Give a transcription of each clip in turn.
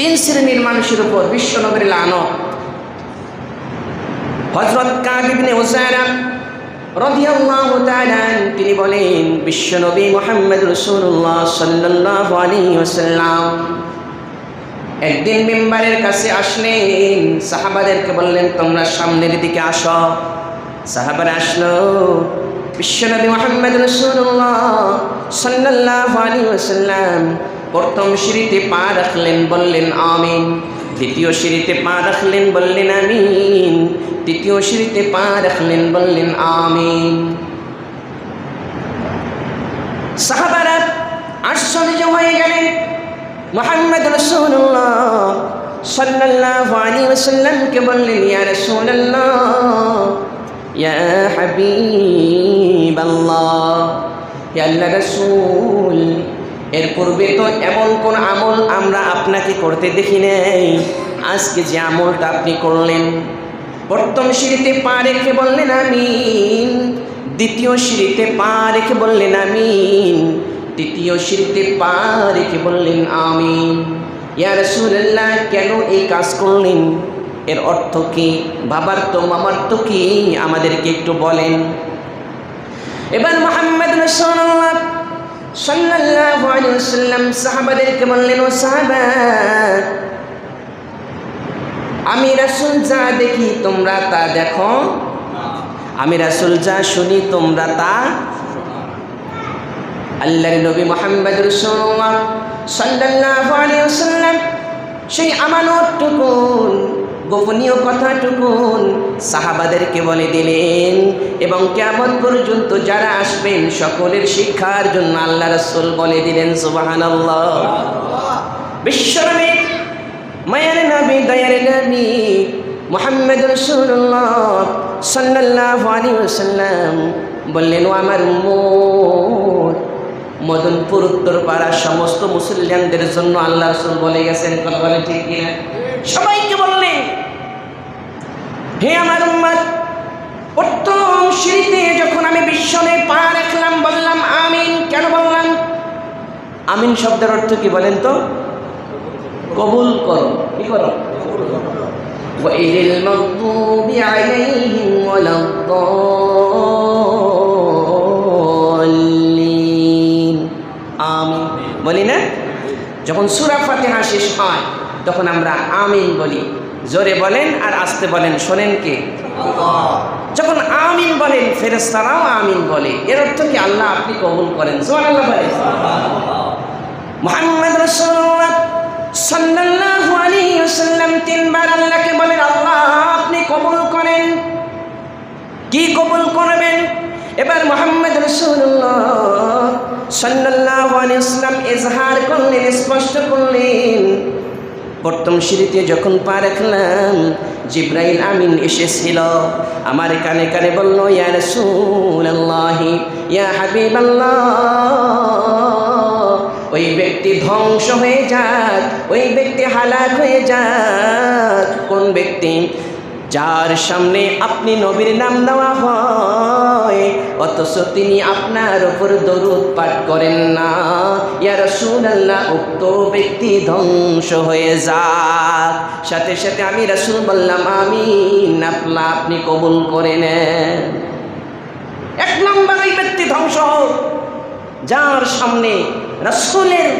তিন শ্রেণীর মানুষের উপর বিশ্বনবীর লানত। হযরত কাব ইবনে উযায়রা রাদিয়াল্লাহু তাআলা তিনি বলেন, বিশ্বনবী মুহাম্মদ রাসূলুল্লাহ সাল্লাল্লাহু আলাইহি ওয়াসাল্লাম একদিন মিম্বারের কাছে আসলেন, সাহাবাদেরকে বললেন তোমরা সামনের দিকে আসো। সাহাবারা আসলো। বিশ্বনবী মুহাম্মদ রাসূলুল্লাহ সাল্লাল্লাহু আলাইহি ওয়াসাল্লাম প্রথম সিঁড়িতে পা রাখলেন, বললেন আমিন। দ্বিতীয় সিঁড়িতে পা রাখলেন, বললেন আমিন। তৃতীয় সিঁড়িতে পা রাখলেন, বললেন আমিন। সাহাবারা আশ্চর্য হয়ে গেলেন। মুহাম্মদ রাসূলুল্লাহ সাল্লাল্লাহু আলাইহি ওয়াসাল্লামকে বললেন, ইয়া রাসূলুল্লাহ, ইয়া হাবিবাল্লাহ, ইয়া আল্লাহর রাসূল, এর পূর্বে তো এমন কোন আমল আমরা আপনাকে করতে দেখি নাই, আজকে যে আমলটা আপনি করলেন। প্রথম সিঁড়িতে পা রেখে বললেন আমিন। দ্বিতীয় সিঁড়িতে পা রেখে বললেন আমিন। তৃতীয় সিঁড়িতে পা রেখে বললেন আমিন। ইয়া রাসূলুল্লাহ, কেন এই কাজ করলেন? এর অর্থ কি? বাবার তো মামার তো কি, আমাদেরকে একটু বলেন। এবার মুহাম্মদ রাসূলুল্লাহ সাল্লাল্লাহু আলাইহি ওয়াসাল্লাম সাহাবাদেরকে বললেন, ও সাহাবা, আমি রাসূল যা দেখি তোমরা তা দেখো, আমি রাসূল যা শুনি তোমরা তা। আল্লাহর নবী মুহাম্মদ রাসূলুল্লাহ সাল্লাল্লাহু আলাইহি ওয়াসাল্লাম সেই আমানতটুকুন, গোপনীয় কথাটুকুন সাহাবাদেরকে বলে দিলেন এবং কিয়ামত পর্যন্ত যারা আসবেন সকলের শিক্ষার জন্য আল্লাহ রাসূল বলে দিলেন। সুবহানাল্লাহ। বিশ্বনবী, মায়ের নবী, দয়ার নবী মুহাম্মদ রাসূলুল্লাহ সাল্লাল্লাহু আলাইহি ওয়াসাল্লাম বললেন, ও আমার উম্মত, মদনপুর উত্তরপাড়ার সমস্ত মুসলমানদের জন্য আল্লাহ রাসূল বলে গেছেন। কথা বলে ঠিক কিনা? সবাইকে বললেন, হে আমার উম্মত, প্রথম সিঁড়িতে যখন আমি বিশ্বনবী পা রাখলাম বললাম আমিন। কেন বললাম আমিন? শব্দের অর্থ কি বলেন তো? কবুল করো। কি করো? ওয়াইলিল মাগদুবি আলাইহিম ওয়ালাদ-দাল্লিন। আমিন বলি না? যখন সূরা ফাতিহা শেষ হয় তখন আমরা আমিন বলি। জোরে বলেন আর আস্তে বলেন, শোনেন কে? আল্লাহ। যখন আমিন বলেন ফেরেশতারাও আমিন বলে। এর অর্থ কি? আল্লাহ আপনি কবুল করেন। সুবহানাল্লাহ বলেন। মুহাম্মদ রাসূলুল্লাহ সাল্লাল্লাহু আলাইহি ওয়াসাল্লাম তিনবার আল্লাহকে বলেন, আল্লাহ আপনি কবুল করেন। কি কবুল করবেন? এবার মুহাম্মদ রাসূলুল্লাহ সাল্লাল্লাহু আলাইহি ওয়াসাল্লাম ইজহার করলেন, স্পষ্ট করলেন। প্রথম সিঁড়িতে যখন পা রাখলাম জিবরাইল আমিন এসেছিল, আমার কানে কানে বলল, ইয়া রাসূলুল্লাহ, ইয়া হাবিবাল্লাহ, ওই ব্যক্তি ধ্বংস হয়ে যাক, ওই ব্যক্তি হালাক হয়ে যাক। কোন ব্যক্তি? যার সামনে আপনি নবীর নাম দেওয়া হয় অথচ তিনি আপনার উপর দরুদ পাঠ করেন না, ইয়া রাসূলুল্লাহ, উক্ত ব্যক্তি ধ্বংস হয়ে যাক। সাথে সাথে আমি রাসূল বললাম আমিন, আল্লাহ আপনি কবুল করে নেন। এক নম্বর, ওই ব্যক্তি ধ্বংস হোক যার সামনে রাসূলের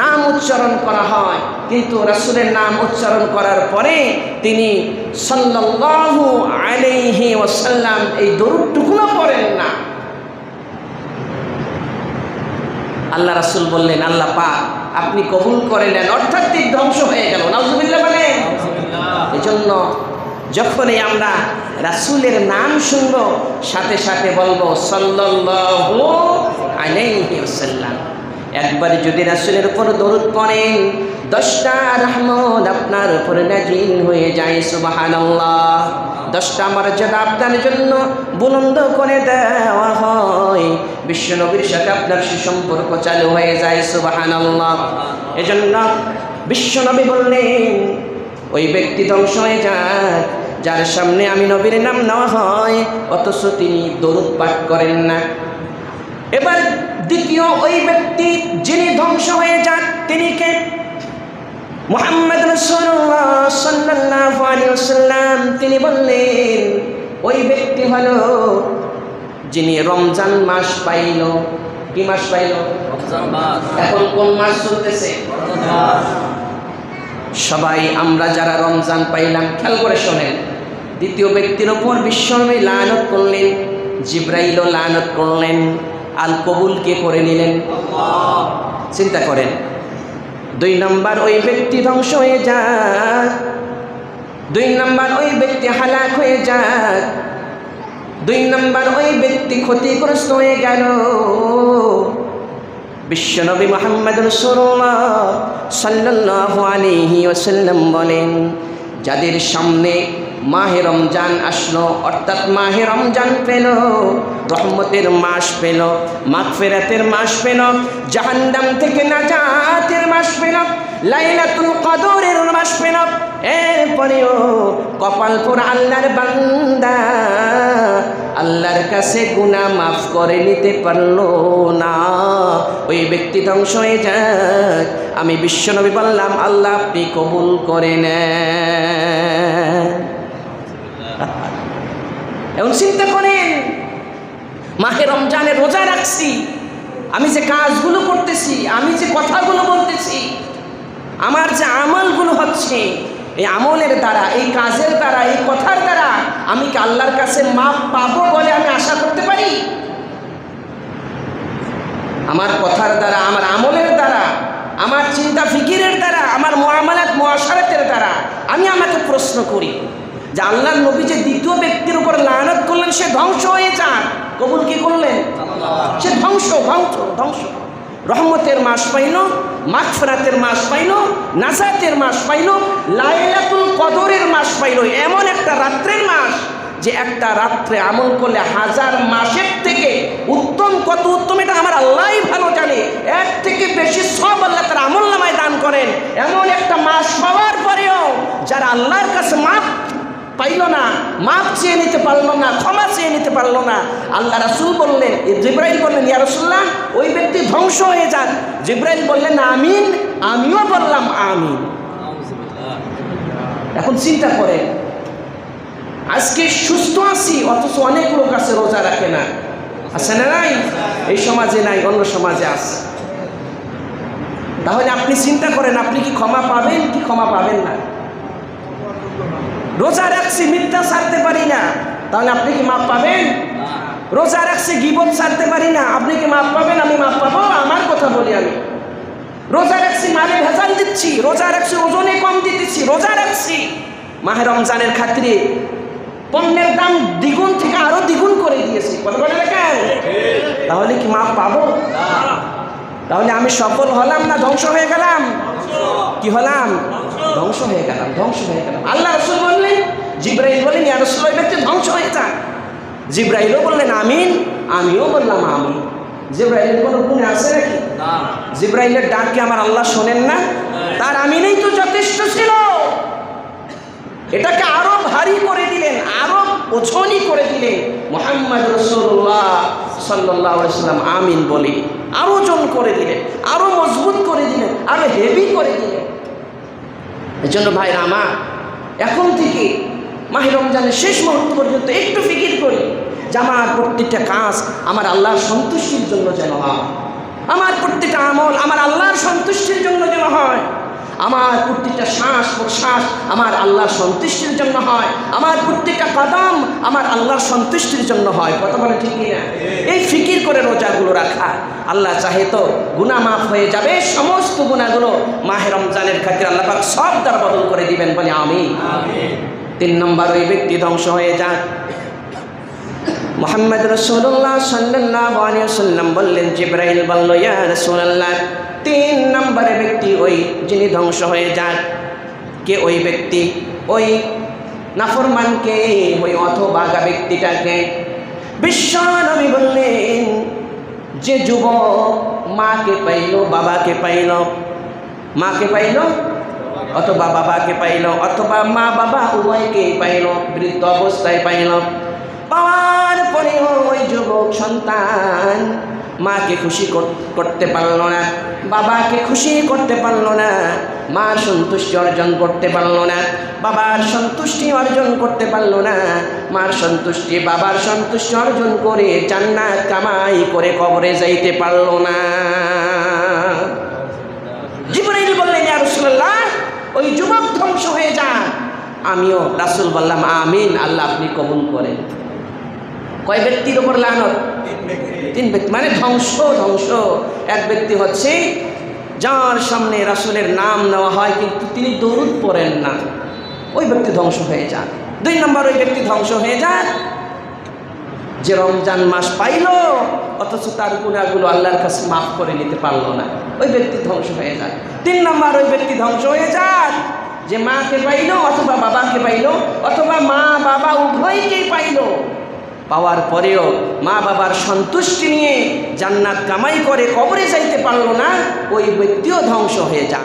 নাম উচ্চারণ করা হয় কিন্তু রাসূলের নাম উচ্চারণ করার পরে তিনি সাল্লাল্লাহু আলাইহি ওয়াসাল্লাম এই দরুদটুকুও পড়েন না। আল্লাহ রাসূল বললেন, আল্লাহ পাক আপনি কবুল করে নেন, অর্থাৎ তিনি ধ্বংস হয়ে গেল। নাউযুবিল্লাহ বলেন। এজন্য যখনই আমরা রাসূলের নাম শুনবো সাথে সাথে বলবো সাল্লাল্লাহু আলাইহি ওয়াসাল্লাম। একবারে যদি রাসূলের উপর দরুদ পড়েন 10টা রহমত আপনার উপর নাজিল হয়ে যায়। সুবহানাল্লাহ। 10টা মর্যাদা আপনার জন্য বুলন্দ করে দেওয়া হয়। বিশ্বনবীর সাথে আপনার সুসম্পর্ক চালু হয়ে যায়। সুবহানাল্লাহ। এজন্য বিশ্বনবী বললেন, ওই ব্যক্তি ধ্বংস হয়ে যায় যার সামনে আমি নবীর নাম নেওয়া হয় অথচ তিনি দরুদ পাঠ করেন না। এবার দ্বিতীয় ওই ব্যক্তি যিনি ধ্বংস হয়ে যান তিনি কে? মুহাম্মদ রাসূলুল্লাহ সাল্লাল্লাহু আলাইহি ওয়াসাল্লাম তিনি বললেন ওই ব্যক্তি হলো যিনি রমজান মাস পাইল। কি মাস পাইল? রমজান মাস। এখন কোন মাস চলতেছে? রমজান মাস। সবাই আমরা যারা রমজান পাইলাম খেয়াল করে শোনেন। দ্বিতীয় ব্যক্তির ওপর বিশ্বনবী লানত করলেন, জিবরাইলও লানত করলেন, আল কবুলকে করে নিলেন। চিন্তা করেন, 2 নম্বর ওই ব্যক্তি ধ্বংস হয়ে যাক, 2 নম্বর ওই ব্যক্তি হালাক হয়ে যাক, 2 নম্বর ওই ব্যক্তি ক্ষতিগ্রস্ত হয়ে গেল। বিশ্বনবী মুহাম্মদ রাসূলুল্লাহ সাল্লাল্লাহু আলাইহি ওয়াসাল্লাম বলেন, যাদের সামনে মাহে রমজান আসলো, অর্থাৎ মাহে রমজান পেল, রহমতের মাস পেল, মাগফিরাতের মাস পেল, জাহান্নাম থেকে নাজাতের মাস পেল, লাইলাতুল কদরের মাস পেল, এরপরেও কপালপুর আল্লাহর বান্দা আল্লাহর কাছে গুনাহ মাফ করে নিতে পারলো না, ওই ব্যক্তি ধ্বংস হয়ে যাক। আমি বিশ্বনবী বললাম, আল্লাহ আপনি কবুল করে নেন। এখন চিন্তা করেন, মাহে রমজানে রোজা রাখছি, আমি যে কাজগুলো করতেছি, আমি যে কথাগুলো বলতেছি, আমার যে আমলগুলো হচ্ছে, এই আমলের দ্বারা, এই কাজের দ্বারা, এই কথার দ্বারা আমি কি আল্লাহর কাছে মাপ পাবো বলে আমি আশা করতে পারি? আমার কথার দ্বারা, আমার আমলের দ্বারা, আমার চিন্তা ফিকিরের দ্বারা, আমার মুআমালাত মুআশারাতের দ্বারা আমি আমাকে প্রশ্ন করি যে আল্লাহর নবী যে দ্বিতীয় ব্যক্তির উপর লানত করলেন সে ধ্বংস হয়ে যান, কবুল কি করলেন? সে ধ্বংস ধ্বংস ধ্বংস। রহমতের মাস পাইল, মাগফিরাতের মাস পাইল, নাজাতের মাস পাইল, লাইলাতুল কদরের মাস পাইল, এমন একটা রাত্রের মাস যে একটা রাত্রে আমল করলে 1000 মাসের থেকে উত্তম। কত উত্তম এটা আমার আল্লাহই ভালো জানে। এর থেকে বেশি সব আল্লাহ তার আমল নামায় দান করেন। এমন একটা মাস পাওয়ার পরেও যারা আল্লাহর কাছে মাপ পাইল না, মাপ চেয়ে নিতে পারলো না, ক্ষমা চেয়ে নিতে পারলো না, আল্লাহ রাসূল বললেন, জিবরাইল বললেন, ইয়া রাসূলুল্লাহ ওই ব্যক্তি ধ্বংস হয়ে যান। জিবরাইল বললেন আমিন, আমিও বললাম আমিন। এখন চিন্তা করেন, আজকে সুস্থ আছি অথচ অনেক লোক আছে রোজা রাখে না, আছে না? নাই, এই সমাজে নাই, অন্য সমাজে আছে। তাহলে আপনি চিন্তা করেন, আপনি কি ক্ষমা পাবেন কি ক্ষমা পাবেন না? রোজা রাখছি, মিথ্যা ছাড়তে পারি না, তাহলে আপনি কি মাপ পাবেন? রোজা রাখছি, গীবত ছাড়তে পারি না, আপনি কি মাপ পাবেন? আমি মাপ পাবো? আমার কথা বলি আমি। রোজা রাখছি, মালে ভেজাল দিচ্ছি, রোজা রাখছি, ওজনে কম দিতেছি, রোজা রাখছি, মাহে রমজানের খাতিরে পণ্যের দাম দ্বিগুণ থেকে আরো দ্বিগুণ করে দিয়েছি, কথা বলে দেখেন, তাহলে কি মাপ পাবো? তাহলে আমি সফল হলাম না ধ্বংস হয়ে গেলাম? কি হলাম? ধ্বংস হয়ে গেলাম, ধ্বংস হয়ে গেলাম। আল্লাহ রাসূল বললেন, জিবরাইল বললেন, ইয়া রাসূলুল্লাহ ওই ব্যক্তি ধ্বংস হয়ে যান। জিবরাইলও বললেন আমিন, আমিও বললাম আমিন। জিবরাইলের কোনো গুণ আছে নাকি? জিবরাইলের ডাক কি আমার আল্লাহ শোনেন না? তার আমিনেই তো যথেষ্ট ছিল। এটাকে আরো ভারী করে দিলেন, আরো ওজনই করে দিলেন। মুহাম্মদ রাসূলুল্লাহ সাল্লাল্লাহু আলাইহি ওয়াসাল্লাম আমিন বলে আরো ওজন করে দিলেন, আরো মজবুত করে দিলেন, আরো হেভি করে দিলেন। এজন্য ভাইরা আমার, এখন থেকে মাহে রমজানের শেষ মুহূর্ত পর্যন্ত একটু ফিকির করি যে আমার প্রত্যেকটা কাজ আমার আল্লাহর সন্তুষ্টির জন্য যেন হয়, আমার প্রত্যেকটা আমল আমার আল্লাহর সন্তুষ্টির জন্য যেন হয়, আমার প্রত্যেকটা শ্বাস প্রশ্বাস আমার আল্লাহর সন্তুষ্টির জন্য হয়, আমার প্রত্যেকটা কদম আমার আল্লাহর সন্তুষ্টির জন্য হয়। কথা বলে ঠিক না? এই ফিকির করে রোজাগুলো রাখা, আল্লাহ চাহে তো গুনাহ মাফ হয়ে যাবে, সমস্ত গুনাহগুলো মাহে রমজানের খাতিরে আল্লাহ পাক সব দ্বার বদল করে দিবেন, বলে আমিন। 3 নম্বর ওই ব্যক্তি ধ্বংস হয়ে যান। মুহাম্মদ রাসূলুল্লাহ সাল্লাল্লাহু আলাইহি ওয়াসাল্লাম বললেন, জিবরাইল বলল, ইয়া রাসূলুল্লাহ 3 নম্বরে ব্যক্তি ওই যিনি ধ্বংস হয়ে যান। কে ওই ব্যক্তি? ওই নাফরমানকে, ওই অথবাগা ব্যক্তিটাকে। বিশ্ব নবী বললেন, যে যুবক মাকে পাইল, বাবাকে পাইল, মাকে পাইল অথবা বাবাকে পাইল, অথবা মা বাবা উভয়কে পাইল, বৃদ্ধ অবস্থায় পাইল, পাওয়ার পরেও ওই যুবক সন্তান মাকে খুশি করতে পারলো না, বাবাকে খুশি করতে পারলো না, মার সন্তুষ্টি অর্জন করতে পারলো না, বাবার সন্তুষ্টি অর্জন করতে পারলো না, মার সন্তুষ্টি বাবার সন্তুষ্টি অর্জন করে জান্নাত কামাই করে কবরে যাইতে পারলো না। জিবরাইল বললেন, ইয়া রাসূলুল্লাহ, ওই যুবক ধ্বংস হয়ে যান। আমিও রাসূল বললাম, আমিন, আল্লাহ আপনি কবুল করেন। কয় ব্যক্তির উপর লানত? তিন ব্যক্তি, মানে ধ্বংস। এক ব্যক্তি হচ্ছে যার সামনে রাসূলের নাম নেওয়া হয় কিন্তু তিনি দরুদ পড়েন না, ওই ব্যক্তি ধ্বংস হয়ে যান। 2 নম্বর, ওই ব্যক্তি ধ্বংস হয়ে যান যে রমজান মাস পাইল অথচ তার গুনাহগুলো আল্লাহর কাছে মাফ করে নিতে পারলো না, ওই ব্যক্তি ধ্বংস হয়ে যায়। 3 নম্বর, ওই ব্যক্তি ধ্বংস হয়ে যায় যে মাকে পাইল অথবা বাবাকে পাইল অথবা মা বাবা উভয়কেই পাইল, পাওয়ার পরেও মা বাবার সন্তুষ্টি নিয়ে জান্নাত কামাই করে কবরে যাইতে পারলো না, ওই ব্যক্তিও ধ্বংস হয়ে যায়।